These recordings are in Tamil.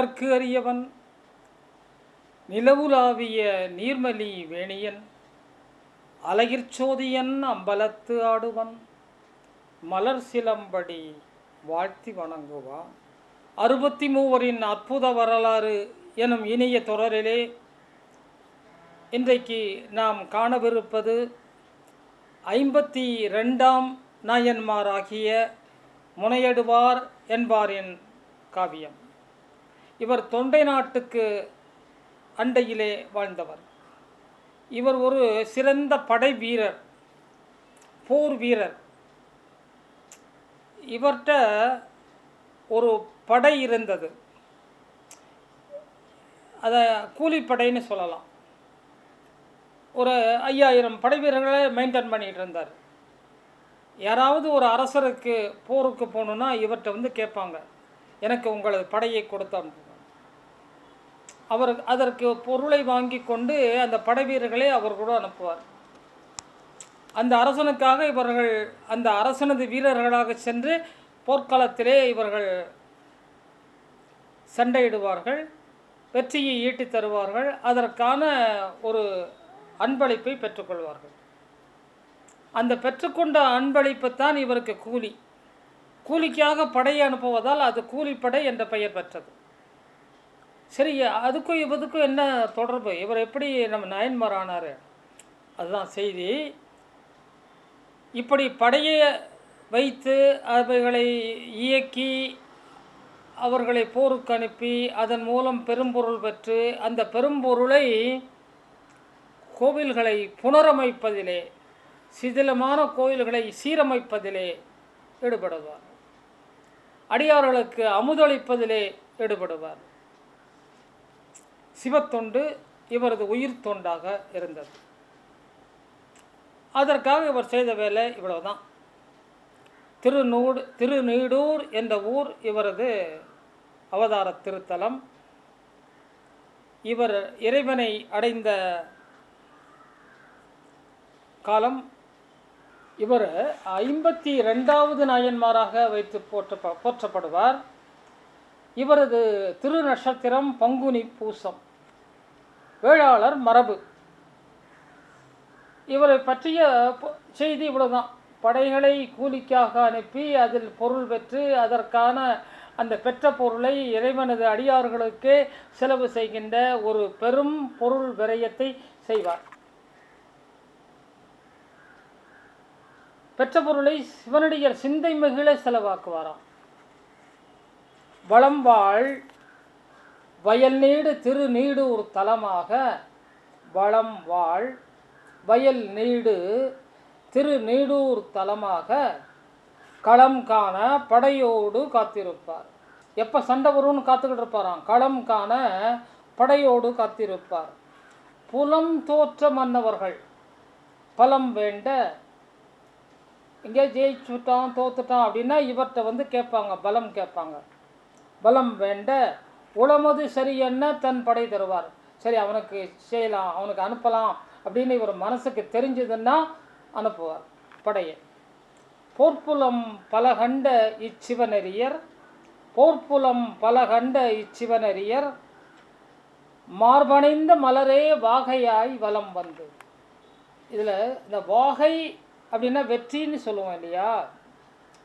அழகற்கு அறியவன் நிலவுலாவிய நீர்மலி வேணியன் அலகிற்சோதியன் அம்பலத்து ஆடுவன் மலர் சிலம்படி வாழ்த்தி வணங்குவான். 63 அற்புத வரலாறு எனும் இனிய தொடரிலே இன்றைக்கு நாம் காணவிருப்பது 52ஆம் நாயன்மாராகிய முனையடுவார் என்பாரின் காவியம். இவர் தொண்டை நாட்டுக்கு அண்டையிலே வாழ்ந்தவர். இவர் ஒரு சிறந்த படை வீரர், போர் வீரர். இவர்கிட்ட ஒரு படை இருந்தது, அதை கூலிப்படைன்னு சொல்லலாம். ஒரு 5000 படை வீரர்களை மெயின்டைன் பண்ணிகிட்டு இருந்தார். யாராவது ஒரு அரசருக்கு போருக்கு போகணுன்னா இவர்கிட்ட கேட்பாங்க, எனக்கு உங்களது படையை கொடுத்து அனுப்புவாங்க. அவர் அதற்கு பொருளை வாங்கி கொண்டு அந்த படை வீரர்களை அவர் கூட அனுப்புவார். அந்த அரசனுக்காக இவர்கள் அந்த அரசனது வீரர்களாக சென்று போர்க்களத்திலே இவர்கள் சண்டையிடுவார்கள், வெற்றியை ஈட்டி தருவார்கள். அதற்கான ஒரு அன்பளிப்பை பெற்றுக்கொள்வார்கள். அந்த பெற்றுக்கொண்ட அன்பளிப்பு தான் இவருக்கு கூலி. கூலிக்காக படையை அனுப்புவதால் அது கூலிப்படை என்ற பெயர் பெற்றது. சரி, அதுக்கும் இவருக்கும் என்ன தொடர்பு? இவர் எப்படி நம்ம நாயன்மார் ஆனார்? அதுதான் செய்தி. இப்படி படையை வைத்து அவைகளை இயக்கி அவர்களை போருக்கு அனுப்பி அதன் மூலம் பெரும்பொருள் பெற்று அந்த பெரும்பொருளை கோவில்களை புனரமைப்பதிலே, சிதிலமான கோவில்களை சீரமைப்பதிலே ஈடுபடுவார். அடியார்களுக்கு அமுதளிப்பதிலே ஈடுபடுவார். சிவத்தொண்டு இவரது உயிர் தொண்டாக இருந்தது. அதற்காக இவர் செய்த வேலை இவ்வளவுதான். திருநீடூர் என்ற ஊர் இவரது அவதார திருத்தலம். இவர் இறைவனை அடைந்த காலம். இவர் 52வது நாயன்மாராக வைத்து போற்றப்படுவார். இவரது திருநட்சத்திரம் பங்குனி பூசம், வேளாளர் மரபு. இவரை பற்றிய செய்தி இவ்வளவுதான். படைகளை கூலிக்காக அனுப்பி அதில் பொருள் பெற்று அதற்கான அந்த பெற்ற பொருளை இறைவனது அடியார்களுக்கே செலவு செய்கின்ற ஒரு பெரும் பொருள் விரயத்தை செய்வார். பெற்ற பொருளை சிவனடியார் சிந்தை மகிழ செலவாக்குவாராம். வளம்வாழ் வயல் நீடு திருநீடூர் தலமாக, வளம்வாழ் வயல் நீடு திருநீடூர் தலமாக களம் காண படையோடு காத்திருப்பார். எப்போ சண்டை வரும்னு காத்துக்கிட்டு இருப்பாராம். களம் காண படையோடு காத்திருப்பார். புலம் தோற்ற மன்னவர்கள் பலம் வேண்ட, இங்கே ஜெயிச்சுட்டான் தோத்துட்டான் அப்படின்னா இவர்கிட்ட கேட்பாங்க, பலம் கேட்பாங்க. பலம் வேண்ட உளமது சரி என்ன தன் படை தருவார். சரி, அவனுக்கு செய்யலாம், அவனுக்கு அனுப்பலாம் அப்படின்னு இவர் மனசுக்கு தெரிஞ்சதுன்னா அனுப்புவார் படையை. போர்ப்புலம் பல கண்ட இச்சிவனரியர், போர்ப்புலம் பல கண்ட இச்சிவனரியர் மார்பணைந்த மலரே வாகையாய் வலம் வந்து. இதில் இந்த வாகை அப்படின்னா வெற்றின்னு சொல்லுவோம் இல்லையா?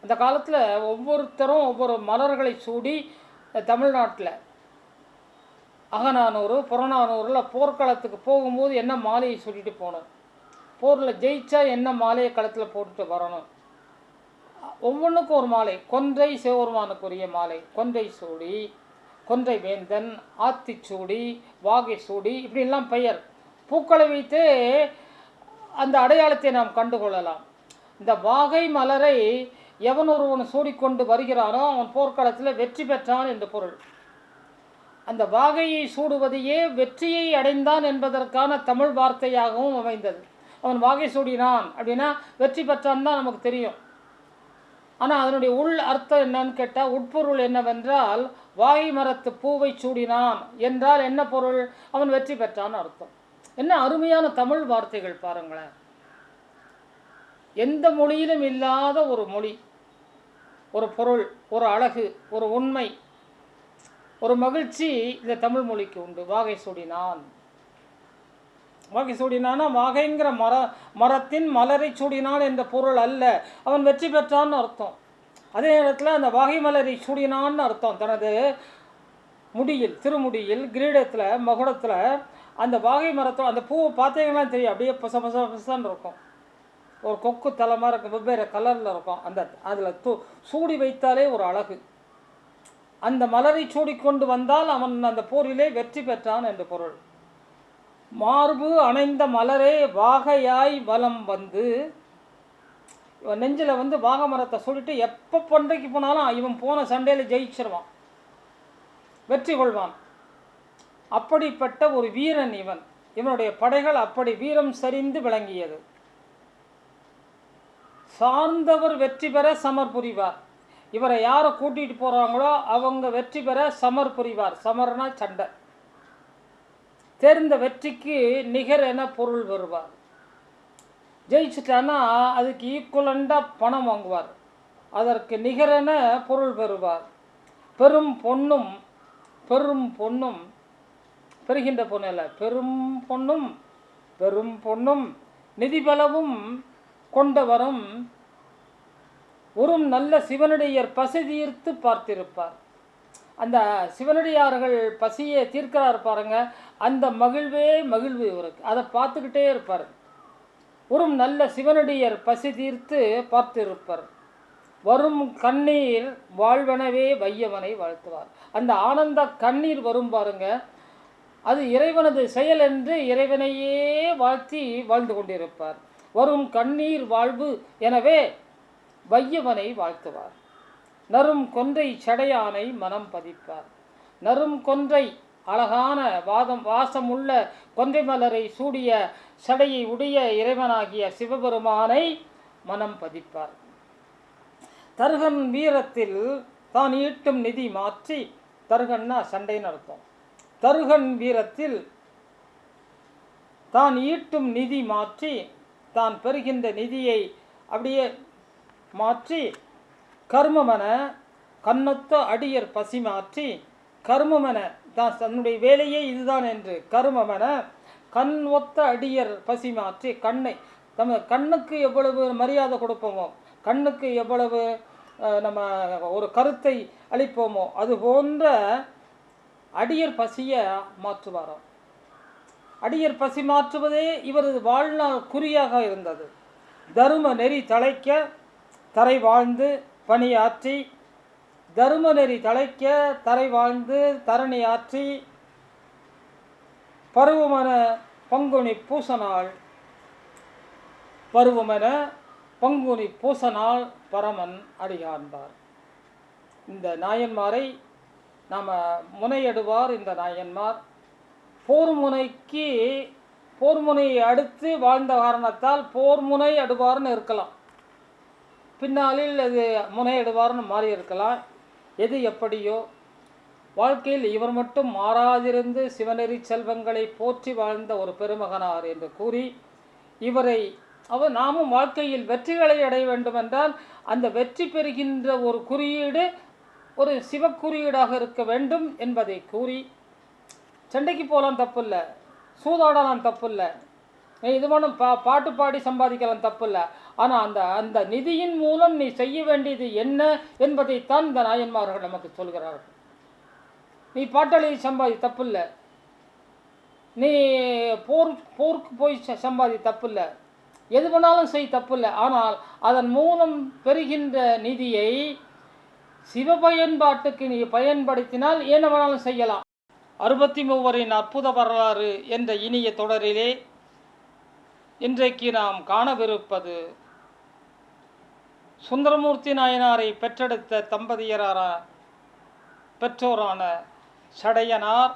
அந்த காலத்தில் ஒவ்வொருத்தரும் ஒவ்வொரு மலர்களை சூடி தமிழ்நாட்டில் அகநானூறு புறநானூறில் போர்க்களத்துக்கு போகும்போது என்ன மாலையை சூட்டிட்டு போகணும், போரில் ஜெயிச்சா என்ன மாலையை களத்தில் போட்டுட்டு வரணும், ஒவ்வொன்றுக்கும் ஒரு மாலை. கொன்றை சிவபெருமானுக்குரிய மாலை, கொன்றை சூடி, கொன்றை வேந்தன், ஆத்திச்சூடி, வாகை சூடி, இப்படிலாம் பெயர். பூக்களை வைத்து அந்த அடையாளத்தை நாம் கண்டுகொள்ளலாம். இந்த வாகை மலரை எவன் ஒருவன் சூடிக்கொண்டு வருகிறானோ அவன் போர்க்களத்தில் வெற்றி பெற்றான் என்று பொருள். அந்த வாகையை சூடுவதையே வெற்றியை அடைந்தான் என்பதற்கான தமிழ் வார்த்தையாகவும் அமைந்தது. அவன் வாகை சூடினான் அப்படின்னா வெற்றி பெற்றான் தான் நமக்கு தெரியும். ஆனால் அதனுடைய உள் அர்த்தம் என்னன்னு கேட்டால், உட்பொருள் என்னவென்றால் வாகை மரத்து பூவை சூடினான் என்றால் என்ன பொருள்? அவன் வெற்றி பெற்றான்னு அர்த்தம். என்ன அருமையான தமிழ் வார்த்தைகள் பாருங்களேன். எந்த மொழியிலும் இல்லாத ஒரு மொழி, ஒரு பொருள், ஒரு அழகு, ஒரு உண்மை. ஒரு மகிழ்ச்சி இந்த தமிழ் மொழிக்கு உண்டு. வாகை சூடினான். வாகை சூடினான்னா வாகைங்கிற மரத்தின் மலரை சூடினான் என்ற பொருள் அல்ல, அவன் வெற்றி பெற்றான்னு அர்த்தம். அதே நேரத்தில் அந்த வாகை மலரை சூடினான்னு அர்த்தம். தனது முடியில், திருமுடியில், கிரீடத்தில், மகுடத்தில் அந்த வாகை மரத்தோட அந்த பூவை பார்த்தீங்கன்னா தெரியும், அப்படியே பச பச பசன்னு இருக்கும். ஒரு கொக்கு தலை மாதிரி இருக்கும், வெவ்வேறு கலரில் இருக்கும். அதில் சூடி வைத்தாலே ஒரு அழகு. அந்த மலரை சூடிக்கொண்டு வந்தால் அவன் அந்த போரிலே வெற்றி பெற்றான் என்று பொருள். மார்பு அணைந்த மலரே வாகையாய் வலம் வந்து, இவன் நெஞ்சில் வந்து வாகை மரத்தை சொல்லிட்டு எப்போ பண்டைக்கு போனாலும் இவன் போன சண்டையில் ஜெயிச்சிருவான், வெற்றி கொள்வான். அப்படிப்பட்ட ஒரு வீரன் இவன். இவனுடைய படைகள் அப்படி வீரம் சரிந்து விளங்கியது. சார்ந்தவர் வெற்றி பெற சமர் புரிவார். இவரை யாரை கூட்டிகிட்டு போகிறாங்களோ அவங்க வெற்றி பெற சமர் புரிவார். சமர்னா சண்டை. தேர்ந்த வெற்றிக்கு நிகர் என பொருள் வருவார். ஜெயிச்சிட்டான்னா அதுக்கு ஈக்குவலண்டாக பணம் வாங்குவார், அதற்கு நிகரென பொருள் பெறுவார். பெரும் பொண்ணும் பெறுகின்ற பொண்ணு அல்ல, பெரும் பொண்ணும் நிதிபலவும் கொண்டவரும் ஒரு நல்ல சிவனடியர் பசி தீர்த்து பார்த்திருப்பார். அந்த சிவனடியார்கள் பசியை தீர்க்கிறார் பாருங்க, அந்த மகிழ்வு இவருக்கு. அதை பார்த்துக்கிட்டே இருப்பார். ஒரு நல்ல சிவனடியர் பசி தீர்த்து பார்த்திருப்பார். வரும் கண்ணீர் வாழ்வனவே வையவனை வாழ்த்துவார். அந்த ஆனந்த கண்ணீர் வரும் பாருங்க, அது இறைவனது செயல் என்று இறைவனையே வாழ்த்தி வாழ்ந்து கொண்டிருப்பார். வரும் கண்ணீர் வாழ்வு எனவே வையவனை வாழ்த்துவார். நரும் கொன்றை சடையானை மனம் பதிப்பார். நரும் கொன்றை அழகான வாசமுள்ள கொன்றை மலரை சூடிய சடையை உடைய இறைவனாகிய சிவபெருமானை மனம் பதிப்பார். தருகன் வீரத்தில் தான் ஈட்டும் நிதி மாற்றி, தருகன்னா சண்டைன்னு அர்த்தம். தருகன் வீரத்தில் தான் ஈட்டும் நிதி மாற்றி, தான் பெறுகின்ற நிதியை அப்படியே மாற்றி, கர்மமென கண்ணொத்த அடியர் பசி மாற்றி, கர்மமென தான் தன்னுடைய வேலையே இதுதான் என்று கர்மமென கண் ஒத்த அடியர் பசி மாற்றி, நம்ம கண்ணுக்கு எவ்வளவு மரியாதை கொடுப்போமோ, கண்ணுக்கு எவ்வளவு நம்ம ஒரு கருத்தை அளிப்போமோ, அது போன்ற அடியர் பசியை மாற்றுவாராம். அடியர் பசி மாற்றுவதே இவரது வாழ்நாள் குறியாக இருந்தது. தரும நெறி தழைக்க தரை வாழ்ந்து பணியாற்றி, தரும நெறி தழைக்க தரை வாழ்ந்து தரணியாற்றி, பருவமென பங்குனி பூசனாள், பருவமென பங்குனி பூசனாள் பரமன் அடிகாண்பார். இந்த நாயன்மாரை நாம் முனையடுவார். இந்த நாயன்மார் போர்முனையை அடுத்து வாழ்ந்த காரணத்தால் போர்முனை அடுவார்னு இருக்கலாம், பின்னாளில் அது முனையடுவார்னு மாறி இருக்கலாம். எது எப்படியோ வாழ்க்கையில் இவர் மட்டும் மாறாதிருந்து சிவநெறி செல்வங்களை போற்றி வாழ்ந்த ஒரு பெருமகனார் என்று கூறி, இவரை நாமும் வாழ்க்கையில் வெற்றிகளை அடைய வேண்டுமென்றால் அந்த வெற்றி பெறுகின்ற ஒரு குறியீடு ஒரு சிவக்குறியீடாக இருக்க வேண்டும் என்பதை கூறி, சண்டைக்கு போகலாம் தப்பு இல்லை, சூதாடலாம் தப்பு இல்லை, இது பண்ணும் பாட்டு பாடி சம்பாதிக்கலாம் தப்பு இல்லை, ஆனால் அந்த நிதியின் மூலம் நீ செய்ய வேண்டியது என்ன என்பதைத்தான் இந்த நாயன்மார்கள் நமக்கு சொல்கிறார்கள். நீ பாட்டாளி சம்பாதி தப்பு இல்லை, நீ போருக்கு போய் சம்பாதி தப்பு இல்லை, எது பண்ணாலும் செய் தப்பு இல்லை, ஆனால் அதன் மூலம் பெறுகின்ற நிதியை சிவ பயன்பாட்டுக்கு நீ பயன்படுத்தினால் என்ன வேணாலும் செய்யலாம். 63 அற்புத வரலாறு என்ற இனிய தொடரிலே இன்றைக்கு நாம் காணவிருப்பது சுந்தரமூர்த்தி நாயனாரை பெற்றெடுத்த பெற்றோரான சடையனார்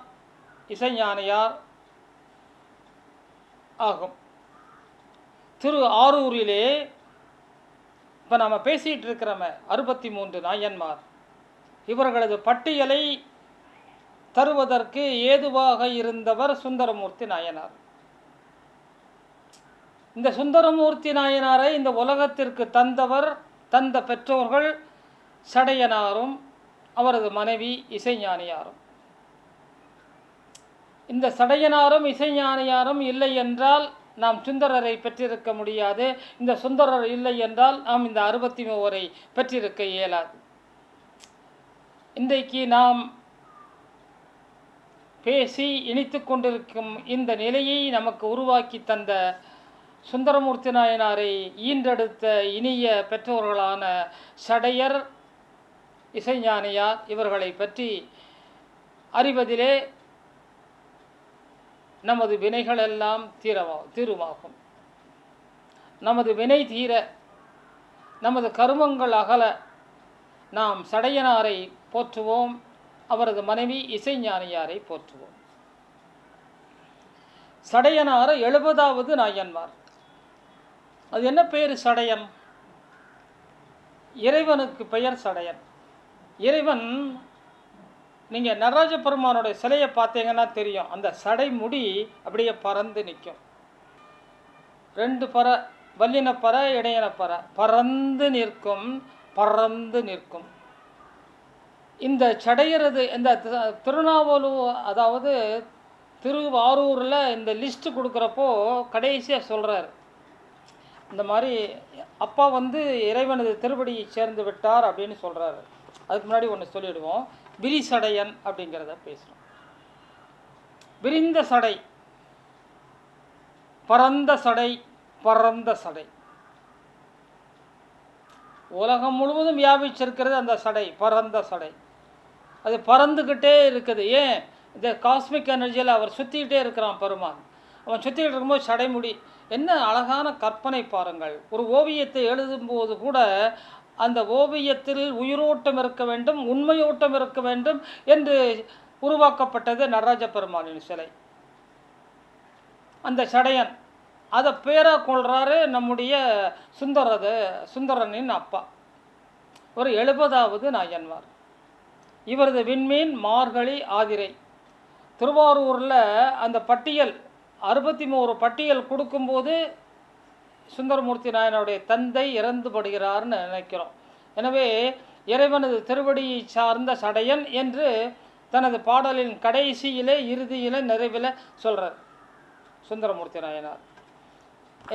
இசைஞானியார் ஆகும். திரு ஆரூரிலே இப்போ நம்ம பேசிகிட்டு இருக்கிறோமே 63 நாயன்மார், இவர்களது பட்டியலை தருவதற்கு ஏதுவாக இருந்தவர் சுந்தரமூர்த்தி நாயனார். இந்த சுந்தரமூர்த்தி நாயனாரை இந்த உலகத்திற்கு தந்த பெற்றோர்கள் சடையனாரும் அவரது மனைவி இசைஞானியாரும். இந்த சடையனாரும் இசைஞானியாரும் இல்லை என்றால் நாம் சுந்தரரை பெற்றிருக்க முடியாது. இந்த சுந்தரர் இல்லை என்றால் நாம் இந்த 63 பெற்றிருக்க இயலாது. இன்றைக்கு நாம் பேசி இனித்து கொண்டிருக்கும் இந்த நிலையை நமக்கு உருவாக்கி தந்த சுந்தரமூர்த்தி நாயனாரை ஈன்றெடுத்த இனிய பெற்றோர்களான சடையர், இசைஞானியார் இவர்களை பற்றி அறிவதிலே நமது வினைகளெல்லாம் தீருமாகும். நமது வினை தீர, நமது கருமங்கள் அகல நாம் சடையனாரை போற்றுவோம், அவரது மனைவி இசைஞானியாரை போற்றுவோம். சடையனார் 70வது நாயன்மார். அது என்ன பேர் சடையன்? இறைவனுக்கு பெயர் சடையன். இறைவன், நீங்கள் நடராஜ பெருமானுடைய சிலையை பார்த்தீங்கன்னா தெரியும், அந்த சடை முடி அப்படியே பறந்து நிற்கும். 2 பறை, வல்லின பறை, இடையின பறை, பறந்து நிற்கும், பறந்து நிற்கும். இந்த சடையரது இந்த திருநாவலூர், அதாவது திருவாரூரில் இந்த லிஸ்ட்டு கொடுக்குறப்போ கடைசியாக சொல்கிறார், இந்த மாதிரி அப்பா இறைவனது திருவடியை சேர்ந்து விட்டார் அப்படின்னு சொல்கிறாரு. அதுக்கு முன்னாடி ஒன்று சொல்லிவிடுவோம். விரிசடையன் அப்படிங்கிறத பேசுகிறோம். விரிந்த சடை, பரந்த சடை, பரந்த சடை, உலகம் முழுவதும் வியாபிச்சிருக்கிறது அந்த சடை, பரந்த சடை. அது பறந்துக்கிட்டே இருக்குது. ஏன்? இந்த காஸ்மிக் எனர்ஜியில் அவர் சுற்றிக்கிட்டே இருக்கிறான் பெருமான். அவன் சுற்றிக்கிட்டு இருக்கும்போது சடைமுடி. என்ன அழகான கற்பனை பாருங்கள். ஒரு ஓவியத்தை எழுதும்போது கூட அந்த ஓவியத்தில் உயிரோட்டம் இருக்க வேண்டும், உண்மையோட்டம் இருக்க வேண்டும் என்று உருவாக்கப்பட்டது நடராஜ பெருமானின் சிலை. அந்த சடையன் அதை பேராக கொள்கிறாரு நம்முடைய சுந்தரனின் அப்பா. ஒரு 70வது நாயன்மார். இவரது விண்மீன் மார்கழி ஆதிரை. திருவாரூரில் அந்த பட்டியல் 63 பட்டியல் கொடுக்கும்போது சுந்தரமூர்த்தி நாயனுடைய தந்தை இறந்துபடுகிறார்னு நினைக்கிறோம். எனவே இறைவனது திருவடியை சார்ந்த சடையன் என்று தனது பாடலின் கடைசியிலே, இறுதியில், நிறைவில் சொல்கிறார் சுந்தரமூர்த்தி நாயனார்.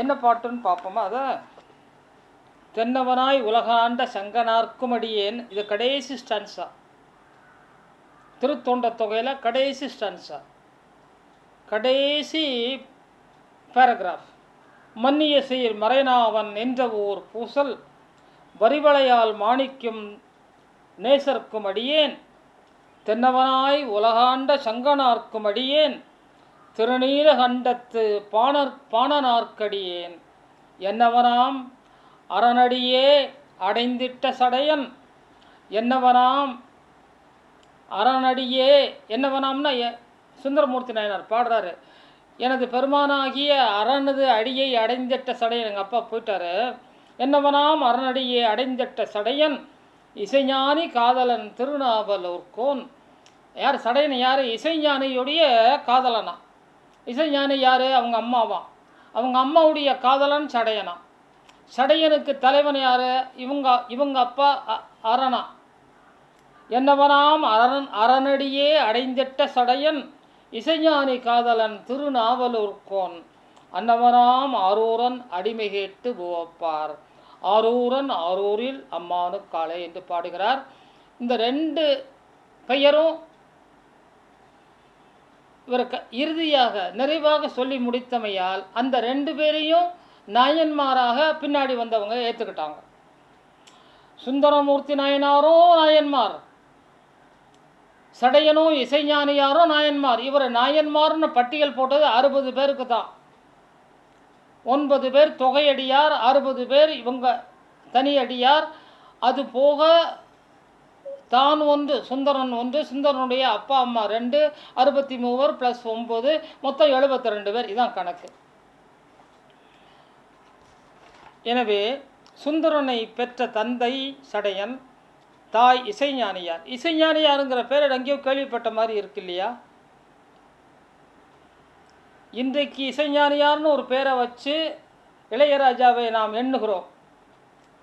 என்ன பாட்டுன்னு பார்ப்போமா? அதை தென்னவனாய் உலகாண்ட சங்கனார்க்கும் அடியேன். இது கடைசி ஸ்டன்ஸா, திருத்தொண்ட தொகையில் கடைசி ஸ்டன்ஸா, கடைசி பேராகிராஃப். மன்னிய சீர் மறைநாவன் என்ற ஓர் பூசல் வரிவளையால் மாணிக்கும் நேசர்க்கும் அடியேன், தென்னவனாய் உலகாண்ட சங்கனார்க்கும் அடியேன், திருநீலகண்டத்து பாணனார்க்கடியேன், என்னவனாம் அரணடியே அடைந்திட்ட சடையன், என்னவனாம் அரணடியே. என்னவனாம்னா சுந்தரமூர்த்தி நாயனார் பாடுறாரு, எனது பெருமானாகிய அரணது அடியை அடைந்திட்ட சடையன். எங்கள் அப்பா போயிட்டாரு. என்னவனாம் அரணடியை அடைந்திட்ட சடையன், இசைஞானி காதலன் திருநாவலூர்கோன். யார் சடையன்? யார்? இசைஞானியுடைய காதலனா. இசைஞானி யார்? அவங்க அம்மாவாம். அவங்க அம்மாவுடைய காதலன் சடையனா. சடையனுக்கு தலைவன் யார்? இவங்க அப்பா அரணா. என்னவனாம் அரணடியே அடைந்திட்ட சடையன், இசைஞானி காதலன் திருநாவலூர்கோன், அன்னவனாம் ஆரூரன் அடிமை கேட்டு புவப்பார், ஆரூரன் ஆரூரில் அம்மானு காளை என்று பாடுகிறார். இந்த 2 பெயரும் இவருக்கு இறுதியாக நிறைவாக சொல்லி முடித்தமையால் அந்த 2 பேரையும் நாயன்மாராக பின்னாடி வந்தவங்க ஏற்றுக்கிட்டாங்க. சுந்தரமூர்த்தி நாயனாரும் நாயன்மார், சடையனும் இசைஞானியாரும் நாயன்மார். இவர் நாயன்மார்னு பட்டியல் போட்டது 60 பேருக்கு தான். 9 பேர் தொகையடியார், 60 பேர் இவங்க தனியடியார். அது போக தான் 1, சுந்தரன் 1, சுந்தரனுடைய அப்பா அம்மா 2, 63 + 9 மொத்தம் 72 பேர். இதுதான் கணக்கு. எனவே சுந்தரனை பெற்ற தந்தை சடையன், தாய் இசைஞானியார். இசைஞானியாருங்கிற பேர் எங்கேயோ கேள்விப்பட்ட மாதிரி இருக்கு இல்லையா? இன்றைக்கு இசைஞானியார்னு ஒரு பேரை வச்சு இளையராஜாவை நாம் எண்ணுகிறோம்.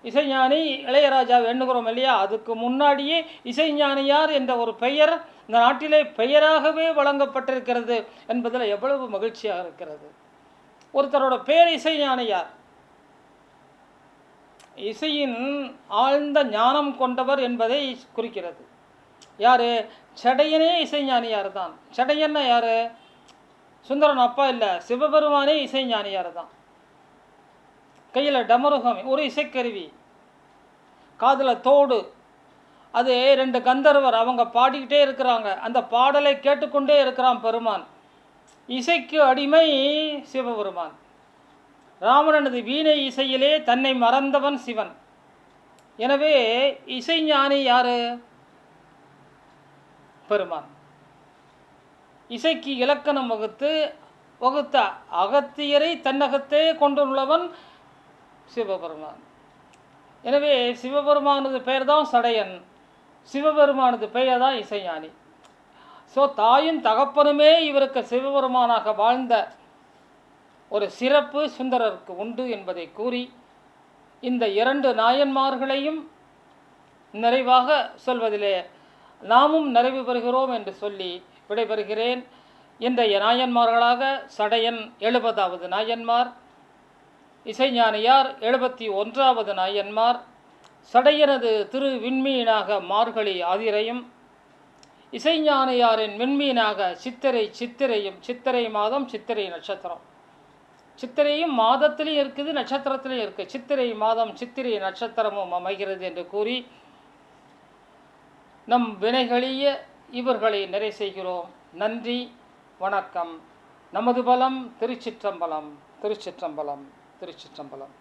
இசைஞானி இளையராஜாவை எண்ணுகிறோம் இல்லையா? அதுக்கு முன்னாடியே இசைஞானியார் என்ற ஒரு பெயர் இந்த நாட்டிலே பெயராகவே வழங்கப்பட்டிருக்கிறது என்பதில் எவ்வளவு மகிழ்ச்சியாக இருக்கிறது. ஒருத்தரோட பேர் இசைஞானியார், இசையின் ஆழ்ந்த ஞானம் கொண்டவர் என்பதை குறிக்கிறது. யார்? சடையனே இசைஞானியார் தான். சடையன்னா யார்? சுந்தரன் அப்பா இல்லை, சிவபெருமானே இசைஞானியார் தான். கையில் டமருகம் ஒரு இசைக்கருவி, காதில் தோடு, அது 2 கந்தர்வர் அவங்க பாடிக்கிட்டே இருக்கிறாங்க. அந்த பாடலை கேட்டுக்கொண்டே இருக்கிறான் பெருமான். இசைக்கு அடிமை சிவபெருமான். ராவணனது வீணை இசையிலே தன்னை மறந்தவன் சிவன். எனவே இசைஞானி யாரு? பெருமான். இசைக்கு இலக்கணம் வகுத்த அகத்தியரை தன்னகத்தே கொண்டுள்ளவன் சிவபெருமான். எனவே சிவபெருமானது பெயர் தான் சடையன், சிவபெருமானது பெயர் தான் இசைஞானி. ஸோ தாயும் தகப்பனுமே இவருக்கு சிவபெருமானாக வாழ்ந்த ஒரு சிறப்பு சுந்தரருக்கு உண்டு என்பதை கூறி இந்த 2 நாயன்மார்களையும் நிறைவாக சொல்வதிலே நாமும் நிறைவு பெறுகிறோம் என்று சொல்லி விடைபெறுகிறேன். இன்றைய நாயன்மார்களாக சடையன் 70வது நாயன்மார், இசைஞானியார் 71வது நாயன்மார், சடையனது திரு விண்மீனாக மார்கழி ஆதிரையும், இசைஞானியாரின் விண்மீனாக சித்திரையும், சித்திரை மாதம் சித்திரை நட்சத்திரம். சித்திரையும் மாதத்திலையும் இருக்குது, நட்சத்திரத்திலையும் இருக்குது. சித்திரை மாதம் சித்திரை நட்சத்திரமும் அமைகிறது என்று கூறி நம் வினைகளிய இவர்களை நிறை செய்கிறோம். நன்றி, வணக்கம். நமது பலம் திருச்சிற்றம்பலம், திருச்சிற்றம்பலம், திருச்சிற்றம்பலம்.